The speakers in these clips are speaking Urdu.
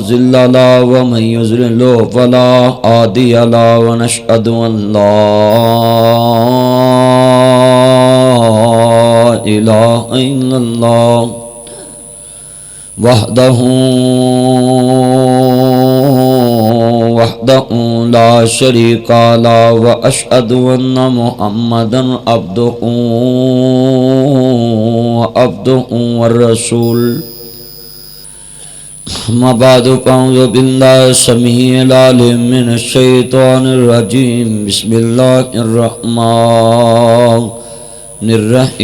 مضل له ومن يضلل فلا هادي له ونشهد أن لا إله إلا الله وحده لا شريك له وأشهد أن محمدا عبده والرسول ما بعد فأعوذ بالله السميع العليم من الشيطان الرجيم بسم الله الرحمن الرحيم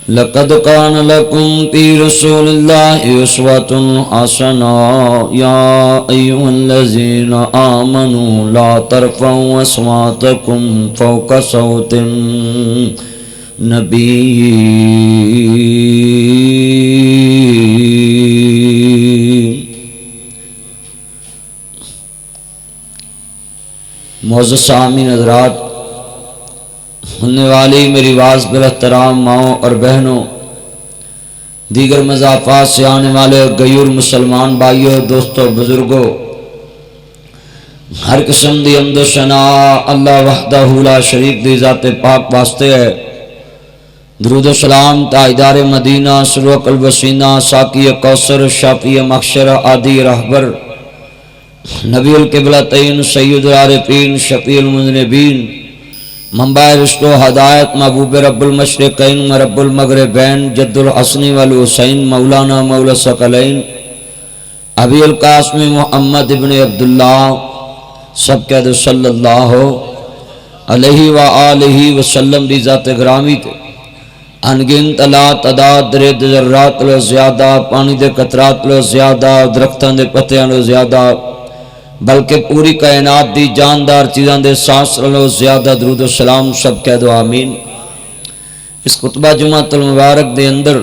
لقد كان لكم في رسول الله أسوة حسنة يا أيها الذين آمنوا لا ترفعوا أصواتكم فوق صوت النبي معزز سامعین حضرات، سننے والی میری آواز بالاحترام ماؤں اور بہنوں، دیگر مضافات سے آنے والے غیور مسلمان بھائیوں، دوستوں، بزرگوں، ہر قسم دی حمد و ثنا اللہ وحدہ لا شریک دی ذات پاک واسطے ہے۔ درود و سلام تاجدار مدینہ، سرور قلب سینہ، ساقی کوثر، شافی محشر، عادی رہبر، نبی القبلتین، سید العارفین، شفیع المذنبین، منبع رشد و ہدایت، محبوب رب المشرقین رب المغربین، جد الحسن والحسین، مولانا مولا ثقلین، ابی القاسم محمد ابن عبداللہ، سب کہہ دو صلی اللہ علیہ وآلہ وسلم دی ذات گرامی تے انگنت لا تعداد درد ذرات لو زیادہ، پانی دے قطرات لو زیادہ، درختاں دے پتیاں لو زیادہ، بلکہ پوری کائنات دی جاندار چیزاں دے سانس لو زیادہ درود و سلام سب کہہ دو آمین۔ اس خطبہ جمعۃ المبارک دے اندر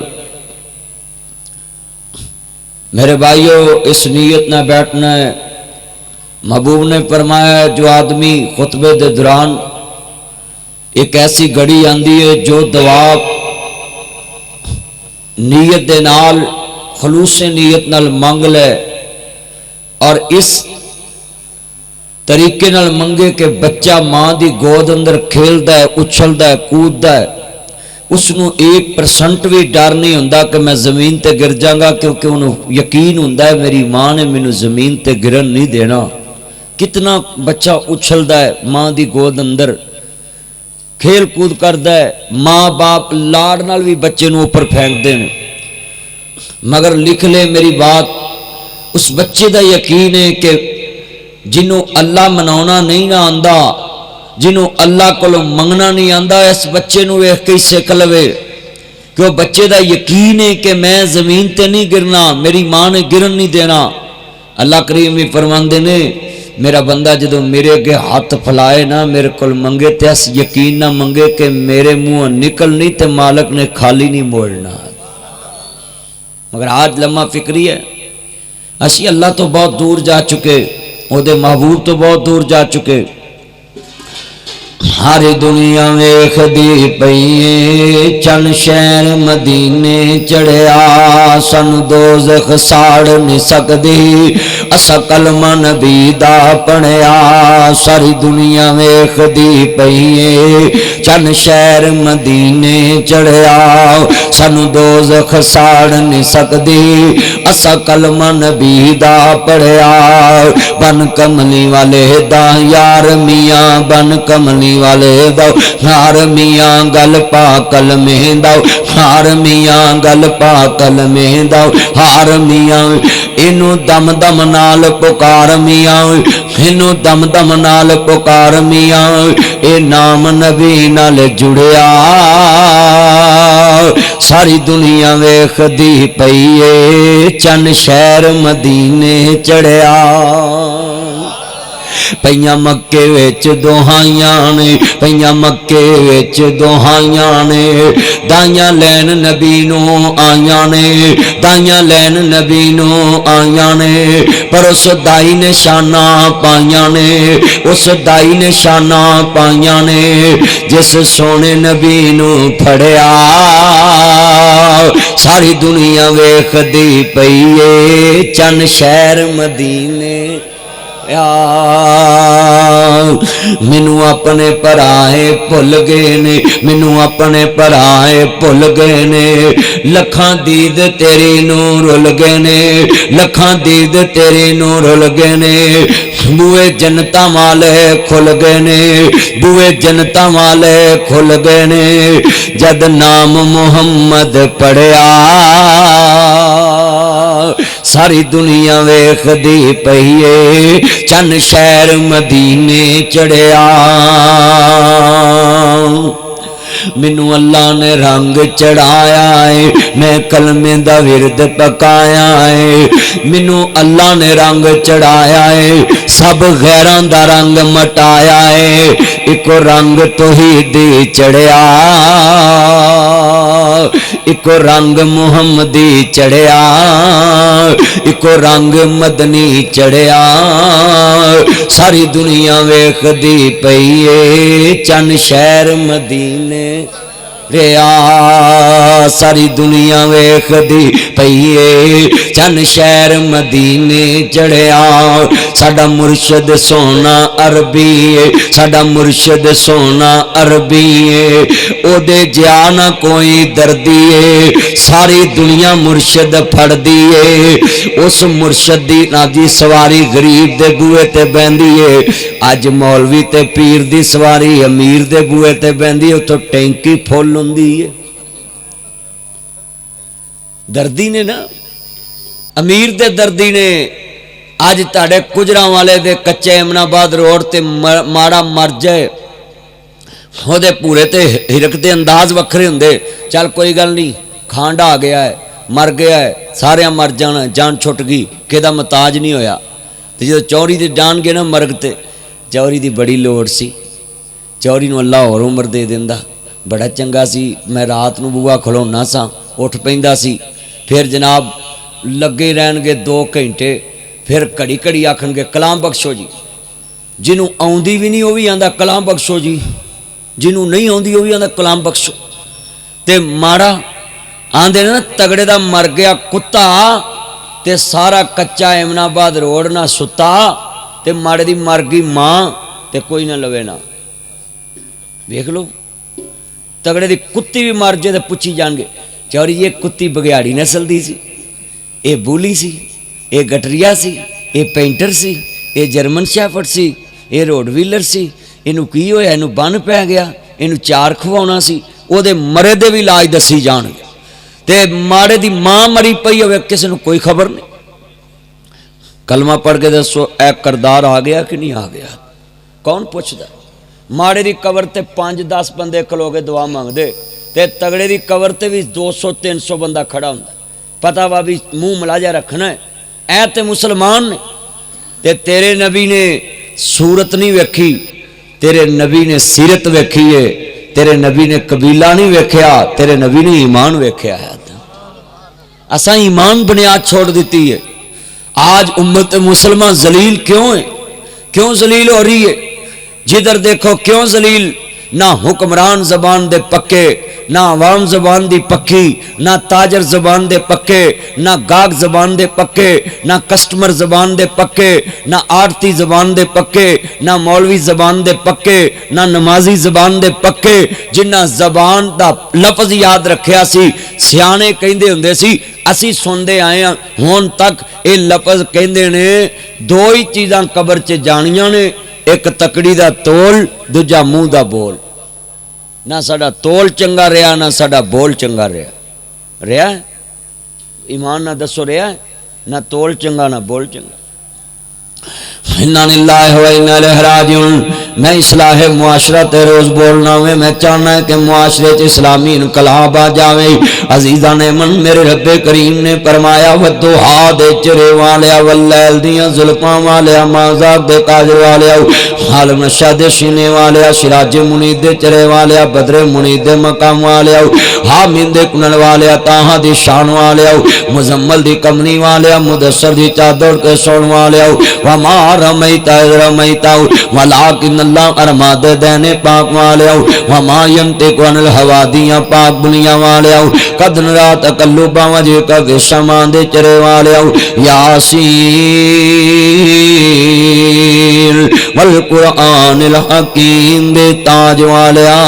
میرے بھائیو اس نیت نہ بیٹھنا ہے۔ محبوب نے فرمایا جو آدمی خطبے دے دوران ایک ایسی گھڑی آندی ہے جو دعا نیت دے نال خلوص نیت نال مانگ لے اور اس طریقے نال منگے کہ بچہ ماں دی گود اندر کھیلدا ہے، اچھلدا ہے، کوددا ہے، اس نو 1% بھی ڈر نہیں ہوندا کہ میں زمین تے گر جاں گا، کیونکہ انہوں یقین ہوندا ہے میری ماں نے مینوں زمین تے گرن نہیں دینا۔ کتنا بچہ اچھلدا ہے ماں دی گود اندر، کھیل کود کردا ہے، ماں باپ لاڑ نال بھی بچے نو اوپر پھینک دین، مگر لکھ لے میری بات، اس بچے دا یقین ہے کہ جنہوں اللہ مناونا نہیں نہ آندا، جنہوں اللہ کو منگنا نہیں آندا، اس بچے نو ویکھ کے سکھ لوے کہ وہ بچے دا یقین ہے کہ میں زمین تے نہیں گرنا، میری ماں نے گرن نہیں دینا۔ اللہ کریم بھی فرماندے نے میرا بندہ جدو میرے اگے ہاتھ پھلائے نا، میرے کول منگے تے اس یقین نہ منگے کہ میرے منہ نکل نہیں تے مالک نے خالی نہیں موڑنا۔ مگر آج لمحہ فکری ہے، اسی اللہ تو بہت دور جا چکے، او دے محبوب تو بہت دور جا چکے۔ ہاری دنیا ویکھ دی پئیے چن شہر مدینے چڑھیا، سن دوزخ ساڑ نہیں سکدی، اسا کلمہ نبی دا پڑھیا۔ ساری دنیا ویکھ دی پئیے چن شہر مدینے چڑھیا، سن دوزخ ساڑ نہیں سکدی، اسا کلمہ نبی دا پڑھیا۔ بن کملی والے دا یار میاں، بن کملی والے دو یار میاں، گل پا کلمے دو یار میاں، گل پا کلمے دو یار میاں۔ اینو دم دم نال پکار میاں، اینو دم دم نال پکار میاں، اے نام نبی نال جڑیا۔ ساری دنیا ویکھ دی پئیے چن شہر مدینے چڑھیا۔ پئیاں مکے وچ دوہائیاں نے پئیاں مکے وچ دوہائیاں نے دائیاں لین نبی نو آئیاں نے دائیاں لین نبی نو آئیاں نے پر اس دائی نے شانہ پائیاں نے اس دائی نے شانہ پائیاں نے جس سونے نبی نو پھڑیا ساری دنیا ویکھ دی پئیے چند شہر مدینے مینو اپنے پرائے بھل گئے نے مینو اپنے پرائے بھل گئے نے لکھاں دید تیری نو رل گئے نے لکھاں دید تیری نو رل گئے نے بوئے جنتاں والے کھل گئے نے بوئے جنتاں والے کھل گئے نے جد نام محمد پڑھیا ساری دنیا ویکھ دی پئیے چند شہر مدینے چڑھیا مینو اللہ نے رنگ چڑھایا ہے میں کلمے دا ورد پکایا ہے مینو اللہ نے رنگ چڑھایا ہے سب غیراں دا رنگ مٹایا ہے ایک رنگ توحیدی چڑھیا ایک رنگ محمدی چڑھیا ایک رنگ مدنی چڑھیا ساری دنیا ویکھ دی پئیے چند شہر مدینے ریا ساری دنیا ویکھ دی پئیے چند شہر مدینے چڑھیا ساڈا مرشد سونا عربی ہے ساڈا مرشد سونا عربی ہے او دے جا نہ کوئی دردی ہے ساری دنیا مرشد پھڑ دی ہے اس مرشد دی نا دی سواری غریب دے بوئے تے بہندی ہے اج مولوی تے پیر دی سواری امیر دے بوئے تے بہندی ہے تو ٹینکی پھول ہوندی ہے دردی نے نا امیر دے دردی نے اج تاڑے کجراں والے دے کچے امن آباد روڈ تے ماڑا مر جائے وہ دے پورے تے ہرک دے انداز وکھرے ہوندے چل کوئی گل نہیں کھانڈا آ گیا ہے مر گیا ہے سارے مر جانا جان چھٹ گئی کہدا محتاج نہیں ہویا تے جدو چوری دے جان گئے نا مرگ تے چوری دی بڑی لوڑ سی چوری نو اللہ اور عمر دے دیندا بڑا چنگا سی میں رات نو بوا کھلونا سا اٹھ پیندا سی پھر جناب لگے رہن گے 2 گھنٹے پھر کڑی کڑی آکھن گے کلام بخشو جی جنوں آوندی بھی نہیں وہ بھی آندا کلام بخشو جی جنوں نہیں آوندی وہ بھی آندا کلام بخشو تے ماڑا آندے نا تگڑے دا مر گیا کتا تے سارا کچا امن آباد روڈ نہ ستا تے ماڑے دی مر گئی ماں تے کوئی نہ لوے نہ دیکھ لو تگڑے دی کتی بھی مر جائے تے پوچھی جان گے چوری یہ کتی بگیاڑی نسل دی سی اے بولی سی اے گٹریا سی اے پینٹر سی اے جرمن شیفرڈ سی اے روڈ ویلر سی اینو کی ہویا اینو بن پہ گیا اینو چار کھوانا سی او دے مرے دے بھی علاج دسی جان گے تے ماڑے دی ماں مری پئی ہوئے کسی نو کوئی خبر نہیں کلمہ پڑھ کے دسو اے کردار آ گیا کہ نہیں آ گیا کون پوچھدا ماڑے دی قبر تے 5-10 بندے کھلو کے دعا مانگ دے تے تگڑے دی قبر تے بھی 200-300 بندہ کھڑا ہوندا پتہ وا بھی منہ ملاجا رکھنا ہے اے تے مسلمان نے تے تیرے نبی نے صورت نہیں ویکھی تیرے نبی نے سیرت ویکھی ہے تیرے نبی نے قبیلہ نہیں ویکھیا تیرے نبی نے ایمان ویکھیا ہے اساں ایمان بنیاد چھوڑ دیتی ہے آج امت مسلمہ ذلیل کیوں ہے کیوں ذلیل ہو رہی ہے جدھر دیکھو کیوں ذلیل نہ حکمران زبان دے پکے نہ عوام زبان دی پکی نہ تاجر زبان دے پکے نہ گاگ زبان دے پکے نہ کسٹمر زبان دے پکے نہ آڑتی زبان دے پکے نہ مولوی زبان دے پکے نہ نمازی زبان دے پکے جنہ زبان دا لفظ یاد رکھیا سی سیانے کہندے ہوندے سی اسی سندے آئے ہیں ہون تک اے لفظ کہندے نے 2 ہی چیزاں قبر چ جانیاں نے ایک تکڑی دا تول دوجا منہ دا بول نہ ساڈا تول چنگا رہا نہ ساڈا بول چنگا رہا ہے ایمان نہ دسو رہا ہے نہ تول چنگا نہ بول چنگا انا للہ و انا الیہ راجعون میں اصلاح معاشرہ تے روز بولنا وے، میں چاہنا ہے کہ معاشرے چ اسلامی انقلاب آ جاوے۔ عزیزاں نے من میرے رب کریم نے فرمایا والضحیٰ دے چرے والیا واللیل دیاں زلفاں والیا مازاق دے کاجل والیا عالم نشا دے سینے والیا سراج منیر دے چرے والیا بدر منیر دے مقام والیا حامین دے کنل والیا تاہا دی شان والیا مزمل دی کمنی والیا مدثر دی چادر کے سون والیا وما رمیتا اذ رمیتا ولیکن اللہ ارماد دینے پاک والیا وما ینطق عن الہوا دیاں پاک بنیاں والیا قد نرا تقلبا وجہ کا گشمان دے چرے والیا یاسین والقرآن الحکیم دے تاج والیا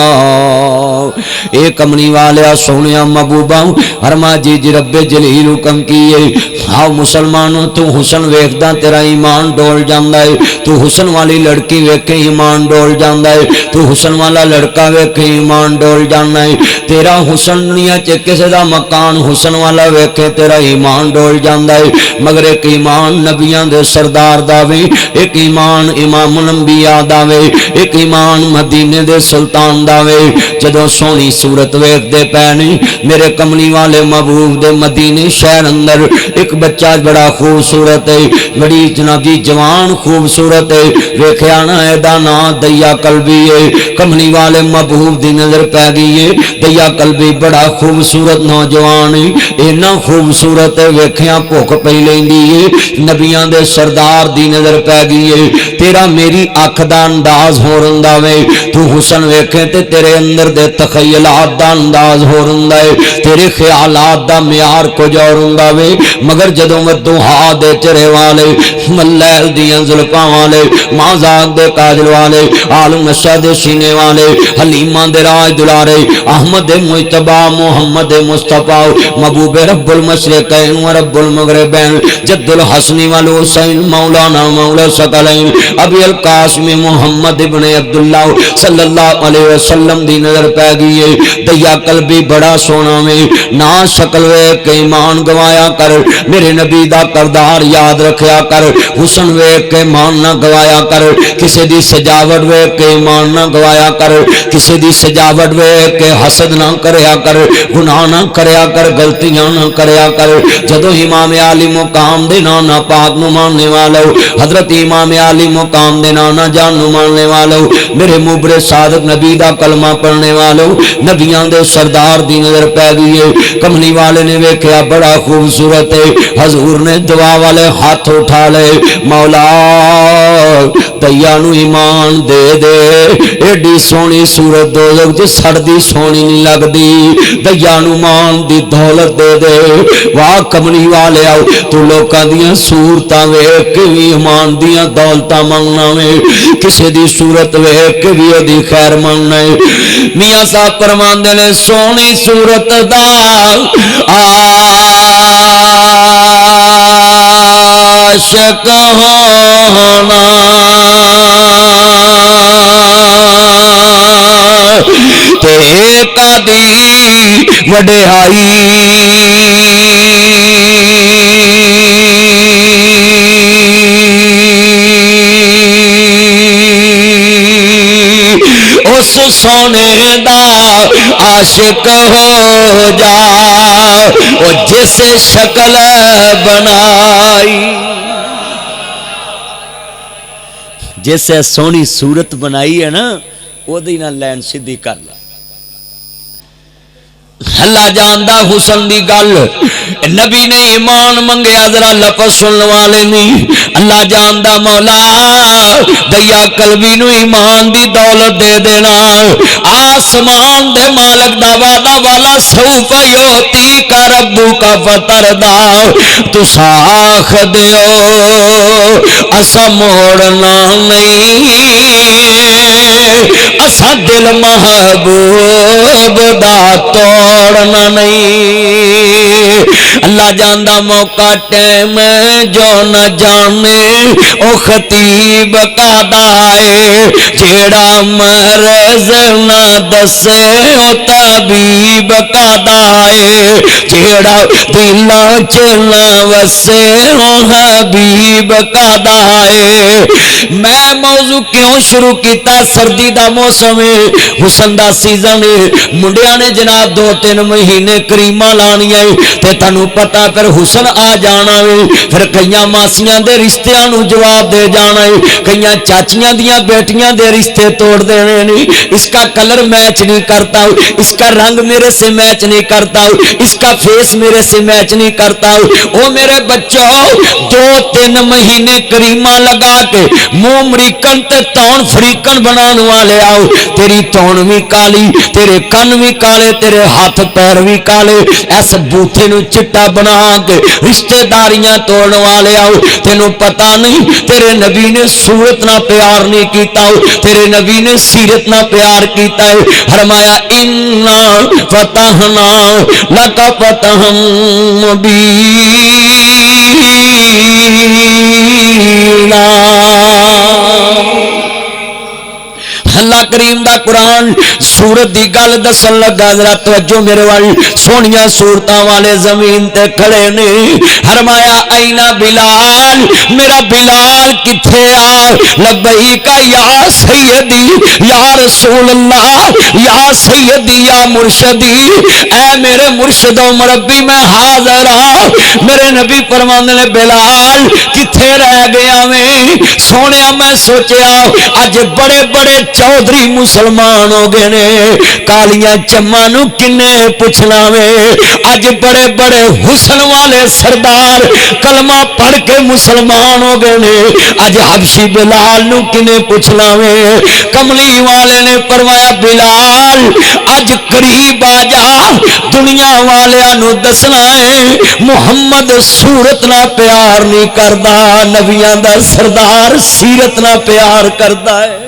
اے کمنی والیا سونیا محبوبا فرما جی رب جلیل حکم کیے ہاں مسلمانوں تو حسن ویکھدا تیرا ایمان ڈول جاندا ہے، تو حسن والی لڑکی ویکھ کے ایمان ڈول جاندا ہے، تو حسن والا لڑکا ویکھ کے ایمان ڈول جاندا ہے، تیرا حسن دنیا چ کسے دا مکان حسن والا ویکھ کے تیرا ایمان ڈول جاندا ہے، مگر ایک ایمان نبیاں دے سردار دا وے، ایک ایمان امام الانبیاء دا وے، ایک ایمان مدینے دے سلطان دا وے۔ جدوں سونی صورت ویکھ دے پینے میرے کملی والے محبوب دے مدینے شہر اندر ایک بچہ بڑا خوبصورت ہے، بڑی جناب جی جوان خوبصورت ہے، ویکھیا نا ایدا نا دیا قلبی ہے، کملی والے محبوب دی نظر پہ گئی ہے، دیا قلبی بڑا خوبصورت نوجوان ہے، اینا خوبصورت ہے ویکھیا بھوک پئی لیندی ہے، نبیاں دے سردار دی نظر پہ گئی ہے، تیرا میری اکھ دا انداز ہو رندا وے، تو حسن ویکھے تے تیرے اندر دے تخیلات دا انداز ہو رندا ہے، تیرے خیالات دا معیار کچھ اور ہوندا وے، مگر جدوں والضحیٰ دے چرے والے واللیل دیاں زلفاں والے مازاق دے کاجل والے عالم نشا دے سینے والے حلیمہ دے راج دلارے احمد مجتبی محمد مصطفیٰ محبوب رب المشرقین و رب المغربین جد الحسن والحسین مولانا مولا ثقلین ابی القاسم محمد ابن عبداللہ صلی اللہ علیہ وسلم دی نظر پہ گئی ہے، دیا قلبی بڑا سونا میں نا شکل ویکھ کے ایمان گوایا کر، میرے نبی دا کردار یاد رکھیا کر، حسن ویکھ کے ایمان نہ گوایا کر، کسی دی سجاوٹ ویکھ کے ایمان نہ گوایا کر، کسی دی سجاوٹ ویکھ کے حسد نہ کریا کر، گناہ نہ کریا کر، غلطیاں نہ کریا کر۔ جدو امام علی مقام دے نانا پاک نو ماننے والو، حضرت امام علی مقام دے نانا جان نو ماننے والو، میرے مبر صادق نبی دا کلمہ پڑھنے والو، نبیاں دے سردار دی نظر پہ گئی ہے، کملی والے نے ویکھیا بڑا خوبصورت ہے، حضور نے دعا والے ہاتھ اٹھا لے، مولا دیا نو ایمان دے دے، ایڈی سونی صورت دوزخ جے سڑدی سونی نہیں لگدی، دیا نو مان دی دولت دے دے، واہ کملی والے آؤ تو لوکاں دیاں صورتاں ویکھ کے بھی ایمان دیاں دولتاں منگنا وے، کسے دی صورت ویکھ کے بھی دی خیر منگنا ہے۔ میاں صاحب فرماندے نے سونی صورت دا عاشق ہونا تے کدی وڈیائی اس سونے دا عاشق ہو جا وہ جس شکل بنائی، جیسے سونی صورت بنائی ہے نا وہ دی نہ لین سیدھی کر لا۔ اللہ جاندا حسن دی گل، نبی نے ایمان منگیا ذرا لفظ سن والے نہیں، اللہ جاندا مولا دیا قلبی نو ایمان دی دولت دے دینا، آسمان دے مالک دا وعدہ والا سوف یوتی کا ربو کا فتردا، تو ساخ دیو اسا موڑنا نہیں، اسا دل محبوب دا توڑنا نہیں، اللہ جاندا موقع ٹائم جو نہ جانے او خطیب کادا ہے جیڑا مرض نہ دسے او طبیب کادا ہے جیڑا دلاں چ نہ وسے او حبیب کادا ہے۔ میں موضوع کیوں شروع کیتا؟ سردی دا موسم ہے، حسن دا سیزن ہے، منڈیاں نے جناب 2-3 مہینے کریماں لانیاں تے تانوں پتہ پھر حسن آ جانا ہے، پھر کئیاں ماسیاں دے رشتیاں نو جواب دے جانا ہے، کئیاں چاچیاں دیاں بیٹیاں دے رشتے توڑ دینے نہیں، اس کا کلر میچ نہیں کرتا، اس کا رنگ میرے سے میچ نہیں کرتا، اس کا فیس میرے سے میچ نہیں کرتا۔ او میرے بچوں 2-3 مہینے کریماں لگا کے منہ امریکن تے تون فریکن بنان والے آؤ، تیری تون بھی کالی، تیرے کن بھی کالے، تیرے ہاتھ پیر بھی کالے، ایس بوتھے نو چٹا بنا کے رشتہ داریاں توڑن والے آؤ۔ تینوں پتہ نہیں تیرے نبی نے صورت نہ پیار نہیں کیتا، تیرے نبی نے سیرت نہ پیار کیتا ہے۔ فرمایا انا فتحنا لک فتحا مبینا۔ اللہ کریم دا قرآن سورت دی گل دسن لگا، ذرا توجہ میرے وال، سونیاں صورتاں والے زمین تے کھڑے نے۔ فرمایا اینا بلال، میرا بلال کتھے آ؟ لبیک یا سیدی یا رسول اللہ یا سیدی یا مرشدی، اے میرے مرشد و مربی میں حاضر ہاں۔ میرے نبی فرماندے نے بلال کتھے رہ گیا میں؟ سونیا میں سوچیا اج بڑے بڑے چودھری مسلمان ہو گئے نے، کالیاں چماں نو کنے پوچھنا وے؟ اج بڑے بڑے حسن والے سردار کلمہ پڑھ کے مسلمان ہو گئے نے، اج حبشی بلال نو کنے پوچھنا وے؟ کملی والے نے فرمایا بلال اج قریب آ جا، دنیا والیاں نو دسنا ہے محمد صورت نہ پیار نہیں کردا، نبیاں دا سردار سیرت نہ پیار کردا ہے۔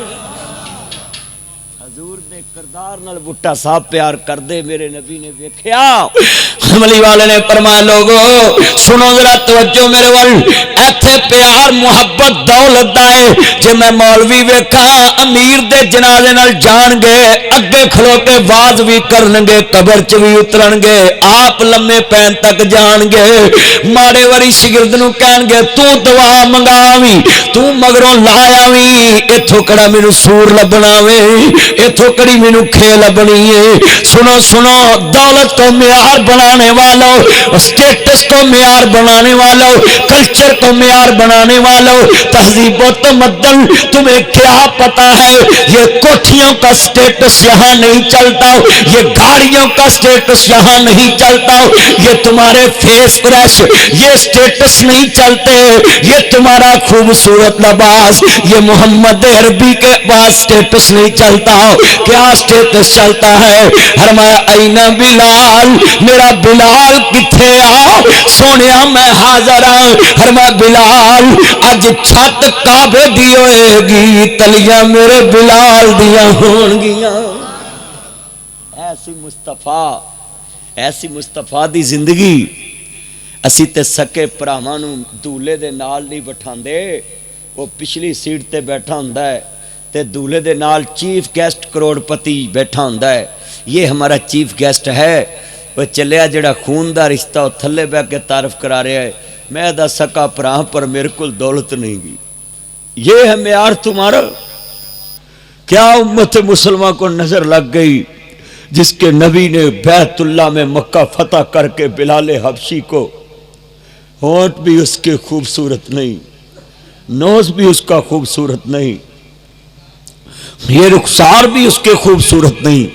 کردار نال بٹا صاحب پیار کر دے، میرے نبی نے دیکھیا۔ کملی والے نے فرمایا لوگو سنو ذرا توجہ میرے وال، ایتھے پیار محبت دولت دا ہے۔ جے میں مولوی ویکھا امیر دے جنازے نال جان گے، اگے کھلو کے واز بھی کرن گے، قبر چ بھی اترن گے، آپ لمے پین تک جان گے، ماڑے وری شگرد نو کہن گے تو دعا منگاویں، تو مگروں لایا وی، ایتھوں کڑا مینوں سور لبنا وے، ایتھوں کڑی مینوں کھیل بنی ہے۔ سنو سنو، دولت کو معیار بنانے والوں، اسٹیٹس کو معیار بنانے والوں، کلچر کو معیار بنانے والوں، تہذیب و تمدن، تمہیں کیا پتا ہے یہ کوٹھیوں کا اسٹیٹس یہاں نہیں چلتا، یہ گاڑیوں کا اسٹیٹس یہاں نہیں چلتا، یہ تمہارے فیس فریش یہ اسٹیٹس نہیں چلتے، یہ تمہارا خوبصورت لباس یہ محمد عربی کے پاس اسٹیٹس نہیں چلتا۔ کیا اسٹیٹس چلتا ہے؟ فرمایا اینا بلال، میرا بلال کتھے آ؟ سونیا میں حاضر ہوں۔ فرمایا بلال اج چھت کعبے دی ہوئے گی، تلیاں میرے بلال دیاں ہون گیاں۔ ایسی مصطفیٰ دی زندگی اسی تے سکے پراواں نوں دولے دے نال نہیں بٹھاندے، وہ پچھلی سیٹ تے بیٹھا ہوندا ہے تے دولے دے نال چیف گیسٹ کروڑ پتی بیٹھا ہوندا ہے۔ یہ ہمارا چیف گیسٹ ہے، وہ چلیا جڑا خون دا رشتہ وہ تھلے بہ کے تعارف کرا رہا ہے، میں دا سکا پراہ پر میرے کل دولت نہیں گی۔ یہ ہے معیار تمہارا؟ کیا امت مسلمہ کو نظر لگ گئی جس کے نبی نے بیت اللہ میں مکہ فتح کر کے بلال حبشی کو، ہونٹ بھی اس کے خوبصورت نہیں، نوز بھی اس کا خوبصورت نہیں، یہ رخسار بھی اس کے خوبصورت نہیں،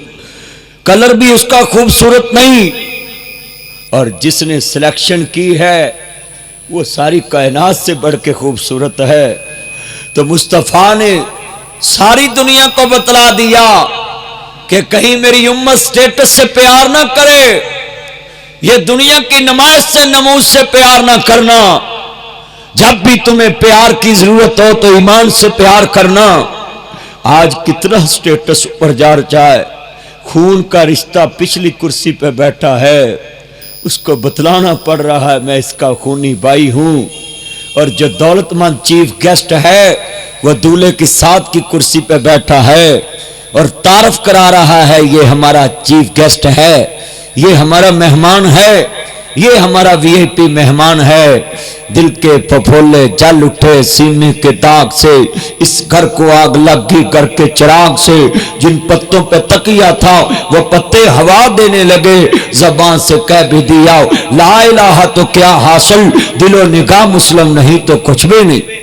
کلر بھی اس کا خوبصورت نہیں، اور جس نے سلیکشن کی ہے وہ ساری کائنات سے بڑھ کے خوبصورت ہے۔ تو مصطفیٰ نے ساری دنیا کو بتلا دیا کہ کہیں میری امت سٹیٹس سے پیار نہ کرے، یہ دنیا کی نمائش سے نموز سے پیار نہ کرنا، جب بھی تمہیں پیار کی ضرورت ہو تو ایمان سے پیار کرنا۔ آج کتنا سٹیٹس اوپر جا رہا ہے، خون کا رشتہ پچھلی کرسی پہ بیٹھا ہے، اس کو بتلانا پڑ رہا ہے میں اس کا خونی بھائی ہوں، اور جو دولت مند چیف گیسٹ ہے وہ دولہے کی ساتھ کی کرسی پہ بیٹھا ہے اور تعارف کرا رہا ہے یہ ہمارا چیف گیسٹ ہے، یہ ہمارا مہمان ہے، یہ ہمارا وی آئی پی مہمان ہے۔ دل کے پھپھولے جل اٹھے سینے کے داغ سے، اس گھر کو آگ لگ گئی گھر کے چراغ سے، جن پتوں پہ تکیا تھا وہ پتے ہوا دینے لگے، زبان سے کہہ بھی دیا لا الہ تو کیا حاصل، دل و نگاہ مسلم نہیں تو کچھ بھی نہیں۔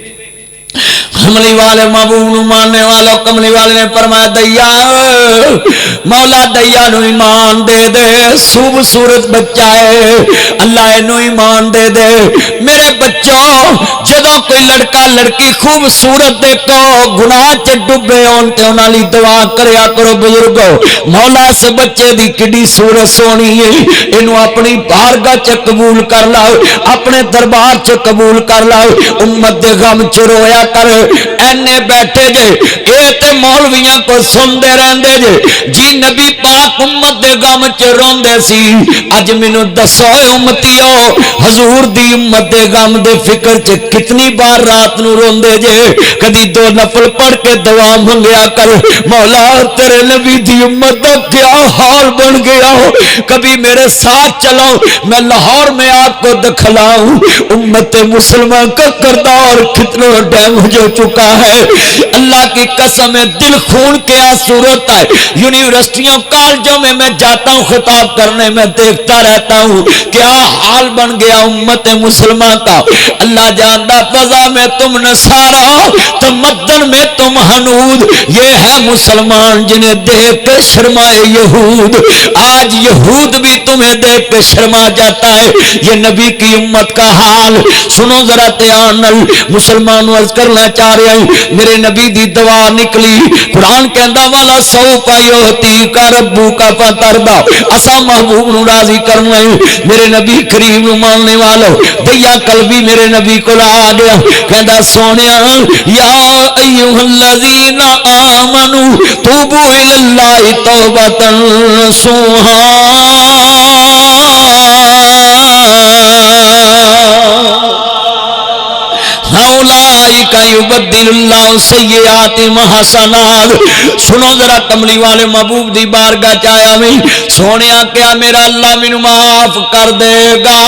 کملی والے محبوب نو ماننے والوں کملی والے نے فرمایا دیا مولا دیا نو ایمان دے دے، خوبصورت بچہ ہے، اللہ نو ایمان دے دے۔ میرے بچوں جدوں کوئی لڑکا لڑکی خوبصورت دیکھو گناہ چ ڈبے ہون تے انہاں لئی دعا کریا کرو بزرگو، مولا اس بچے دی کڈی صورت سونی ہے، اینو اپنی بارگاہ چ قبول کر لاؤ، اپنے دربار چ قبول کر لاؤ، امت دے غم چ رویا کر۔ اینے بیٹھے جے اے تے مولویاں کو سندے رہندے جے، جی نبی پاک امت دے غم چ روندے سی، اج مینوں دسو امتیو حضور دی امت دے غم دے فکر چ کتنی بار رات نو روندے جے؟ کدی دو نفل پڑھ کے دعا منگیا کر مولا تیرے نبی دی امت دا کیا حال بن گیا ہو، کبھی میرے ساتھ چلو میں لاہور میں آپ کو دکھلاؤں امت مسلمان کا کردار کتنا ڈیمیج ہو چکا ہے۔ اللہ کی قسم ہے دل خون کے آنسو روتا ہے، یونیورسٹیوں کالجوں میں جاتا ہوں خطاب کرنے میں دیکھتا رہتا ہوں کیا حال بن گیا امت مسلمان کا۔ اللہ جانتا فضا میں تم نصارا تمدن میں تم حنود، یہ ہے مسلمان جنہیں دیکھ کے شرمائے یہود، آج یہود بھی تمہیں دیکھ کے شرما جاتا ہے، یہ نبی کی امت کا حال سنو ذرا دھیان نال۔ مسلمان عرض کرنا چاہ رہے ہیں میرے نبی دی دعا نکلی، قرآن کہندا والا سو پایوتی کا ربو کا فتردا، اسا محبوب نو راضی کرنا ہے، میرے نبی کریم نو ماننے والو دیا قلبی میرے نبی کو آ گیا، کہندا سونیا یا ایھا الذین آمنو توبوا الی اللہ توبۃ نصوحا، اولئک یبدل اللہ سیئاتہم حسنات۔ سنو ذرا کملی والے محبوب دی بارگاہ چایا میں سونیا کیا میرا اللہ مینو معاف کر دے گا،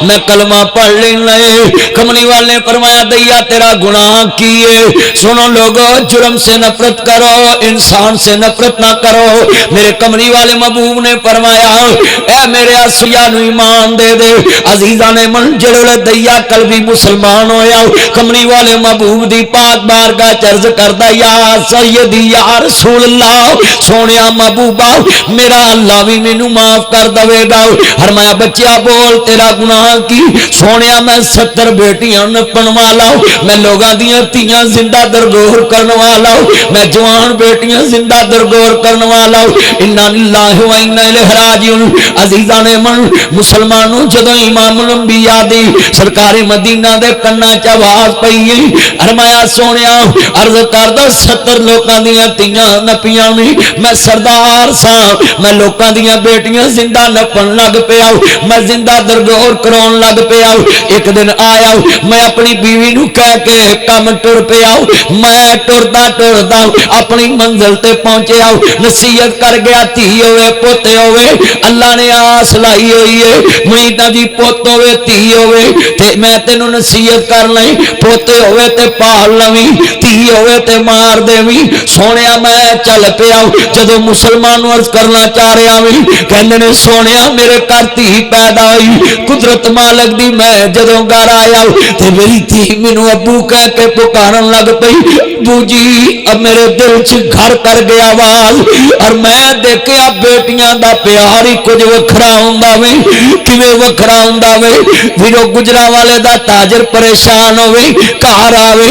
میں کلمہ پڑھ لینا ہے۔ کملی والے نے فرمایا دیا تیرا گناہ کیے، سنو لوگو جرم سے نفرت کرو انسان سے نفرت نہ کرو۔ میرے کملی والے محبوب نے فرمایا اے میرے اسیا نو ایمان دے دے، عزیزاں نے من جڑے دیا قلبی مسلمان ہویا، کملی والے محبوب دی پاک بارگاہ چرز کردہ یا سیدی یا رسول اللہ سونیا محبوبہ میرا اللہ بھی مینو معاف کر دے گا۔ فرمایا بچیا بول تیرا گناہ کی، سونیا میں 70 بیٹیاں نپن والا ہوں، میں لوگاں دیاں تیاں زندہ درگور کرنے والا ہوں، میں جوان بیٹیاں زندہ درگور کرنے والا ہوں، انا للہ و انا الیہ راجعون۔ عزیزان من مسلمانوں جدوں امام الانبیاء دی سرکار مدینہ دے کنا چ آواز پئی، فرمایا سونیا عرض کر دو 70 لوکاں دیاں تیاں نپیاں نہیں، میں سردار سا، میں لوکاں دیاں بیٹیاں زندہ نپن لگ پیا، میں زندہ درگور کرون لگ پیا۔ ایک دن آیا میں اپنی بیوی نو کہہ کے کم ٹر پیا، میں ٹردا ٹردا اپنی منزل تے پہنچیا، نصیحت کر گیا تھی ہوئے پوتے ہوئے اللہ نے آس لائی ہوئی ہے مریداں دی پوت ہوئے تھی ہوئے تے میں تینوں نصیحت کر لئی، پوتے ہوئے تے پال لویں تھی ہوئے تے مار دیویں۔ سونیا میں چل پیا، جدو مسلمان عرض کرنا چاہ رہا ہوں کہندے نے سونیا میرے گھر تھی پیدا ہوئی، قدرت مالک دی میں جدو گھر آیا تے میری تھی مینوں ابو کہہ کے پکارن لگ پئی، ابو جی اب میرے دل چ گھر کر گیا آواز، اور میں دیکھیا بیٹیاں دا پیار ہی کچھ وکھرا ہوندا وے، کیویں وکھرا ہوندا وے، پھر گجرا والے دا تاجر پریشان ہوئے گھر آوے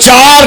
4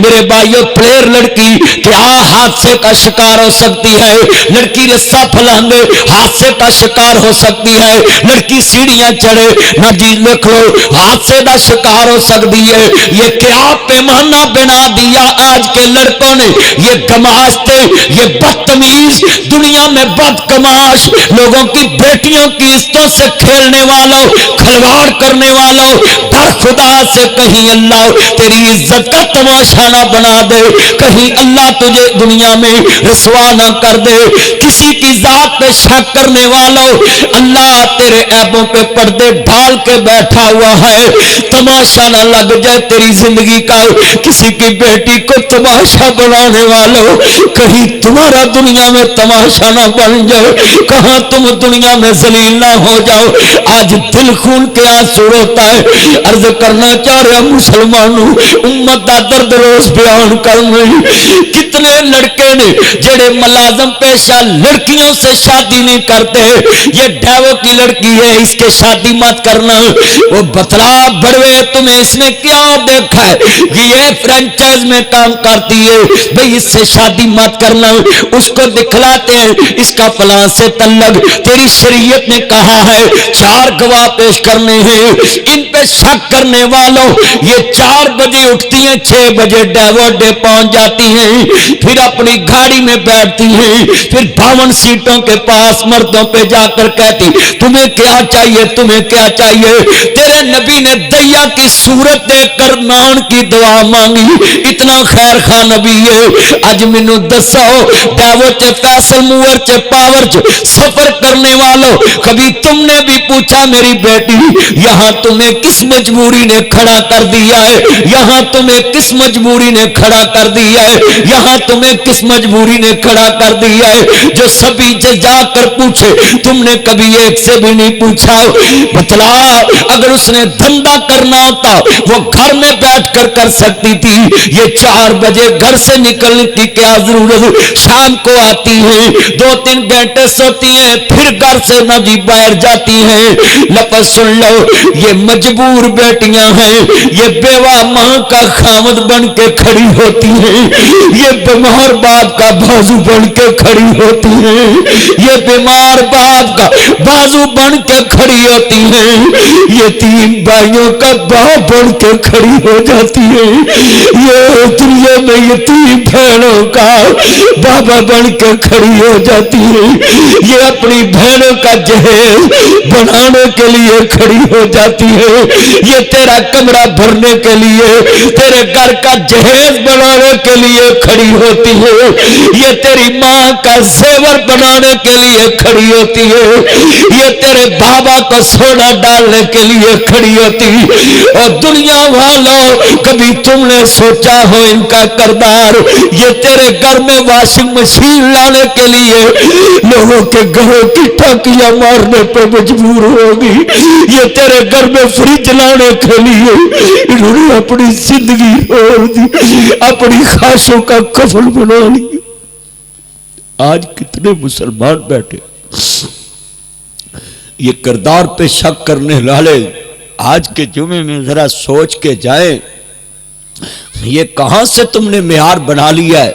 میرے بھائیوں پلیئر لڑکی کیا حادثے کا شکار ہو سکتی ہے، لڑکی رسا پھلاندے حادثے کا شکار ہو سکتی ہے، لڑکی سیڑھیاں چڑھے نہ جی لکھ لو حادثے کا شکار ہو سکتی ہے۔ یہ کیا پیمانہ بنا دیا آج کے لڑکوں نے، یہ گماشتے یہ بدتمیز دنیا میں بدکماش لوگوں کی بیٹیوں کی عزتوں سے کھیلنے والوں کھلواڑ کرنے والوں در خدا سے کہیں اللہ تیری عزت کا تماشا نہ بنا دے، کہیں اللہ تجھے دنیا میں رسوا نہ کر دے۔ کسی کی ذات پہ شک کرنے والوں اللہ تیرے عیبوں پہ پردے ڈال کے بیٹھا ہوا ہے، تماشا نہ لگ جائے تیری زندگی کا۔ کسی کی بیٹی کو تماشا بنانے والوں کہیں تمہارا دنیا میں تماشا نہ بن جائے، کہاں تم دنیا میں ذلیل نہ ہو جاؤ۔ آج دل خون کے آنسو روتا ہے، عرض کرنا چاہ رہا مسلمانوں امت دا درد روز بیان کرنا۔ کتنے لڑکے نے جڑے ملازم پیشہ لڑکیوں سے شادی نہیں کرتے، یہ ڈیو کی لڑکی ہے اس کے شادی مت کرنا۔ وہ بتلا بڑوے تمہیں اس نے کیا دیکھا ہے کہ یہ فرینچائز میں کام کرتی ہے بھئی اس سے شادی مت کرنا، اس کو دکھلاتے ہیں اس کا فلاں سے تعلق، تیری شریعت نے کہا ہے 4 گواہ پیش کرنے ہیں۔ ان پہ شک کرنے والوں یہ 4 بجے اٹھتی ہیں 6 بجے ڈیوو ڈے پہنچ جاتی ہیں، پھر اپنی گاڑی میں بیٹھتی ہیں، پھر 52 سیٹوں کے پاس مردوں پہ جا کر کہتی تمہیں کیا چاہیے تمہیں کیا چاہیے۔ تیرے نبی نے دیا کی صورت دیکھ کر مان کی دعا مانگی، اتنا خیر خواہ نبی ہے۔ اج مینوں دسو ڈیوو چ فیصل موور چ پاور چ سفر کرنے والوں کبھی تم نے بھی پوچھا میری بیٹی یہاں تمہیں کس مجبوری نے کھڑا کر دیا ہے، یہاں تمہیں کس مجبوری نے کھڑا کر دیا ہے، یہاں تمہیں کس مجبوری نے کھڑا کر دیا ہے؟ جو سبھی جا کر پوچھے تم نے کبھی ایک سے بھی نہیں پوچھا۔ بتلا اگر اس نے دھندا کرنا ہوتا وہ گھر میں بیٹھ کر کر سکتی تھی، یہ 4 بجے گھر سے نکلنے کی کیا ضرورت، شام کو آتی ہیں 2-3 گھنٹے سوتی ہیں پھر گھر سے نہ جی باہر جاتی ہیں۔ لفظ سن لو یہ مجبور بیٹیاں ہیں، یہ بیوہ ماں کا خامد بن کے کھڑی ہوتی ہیں، یہ بیمار باپ کا بازو بن کے کھڑی ہوتی ہیں، یہ بیمار باپ کا بازو بن کے کھڑی ہوتی ہیں، یتیم بھائیوں کا باپ بن کے کھڑی ہو جاتی ہے، یہ دنیا میں یتیم بہنوں کا بابا بن کے کھڑی ہو جاتی ہے، یہ اپنی بہنوں کا جہیز بنانے کے لیے کھڑی ہو جاتی ہے، یہ تیرا کمرہ بھرنے کے لیے تیرے گھر کا جہیز بنانے کے لیے کھڑی ہوتی ہے، یہ تیری ماں کا زیور بنانے کے لیے کھڑی ہوتی ہے، یہ تیرے بابا کو سونا ڈالنے کے لیے کھڑی ہوتی ہے۔ اور دنیا والوں کبھی تم نے سوچا ہو ان کا کردار، یہ تیرے گھر میں واشنگ مشین لانے کے لیے لوگوں کے گھروں کی ٹھاکیاں مارنے پہ مجبور ہوگی، یہ تیرے گھر میں فریج لانے کے لیے انہوں نے اپنی زندگی چھوڑ دی، اپنی خواہشوں کا کفن بنا لیا۔ آج کتنے مسلمان بیٹھے یہ کردار پہ شک کرنے والے آج کے جمعے میں ذرا سوچ کے جائیں یہ کہاں سے تم نے معیار بنا لیا ہے،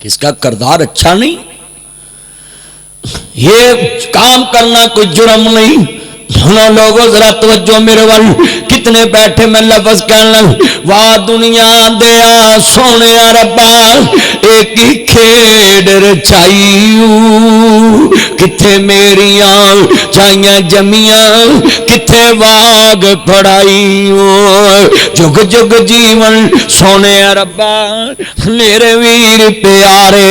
کس کا کردار اچھا نہیں، یہ کام کرنا کوئی جرم نہیں۔ سنو لوگوں ذرا توجہ میرے وال، کتنے بیٹھے میں لفظ کہنے لگ واہ دنیا دیا سونے ربا ایک ہی کھیڑ رچائیو، کتھے میریاں چائیاں جمیاں کتھے واگ پڑھائیو، جگ جگ جیون سونے ربا میرے ویر پیارے،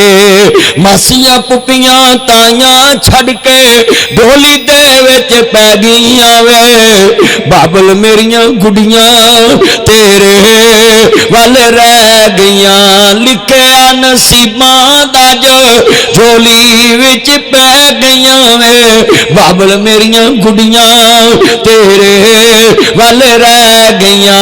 ماسیاں پپیاں تائیاں چھڑ کے ڈولی دے وچ پی گئیاں وے، بابل میریاں گڑیاں تیرے والے رہ گئیاں، لکھیا نصیباں دا جو جھولی وچ پی گئیاں وے، بابل میریاں گڑیاں تیرے والے رہ گئیاں۔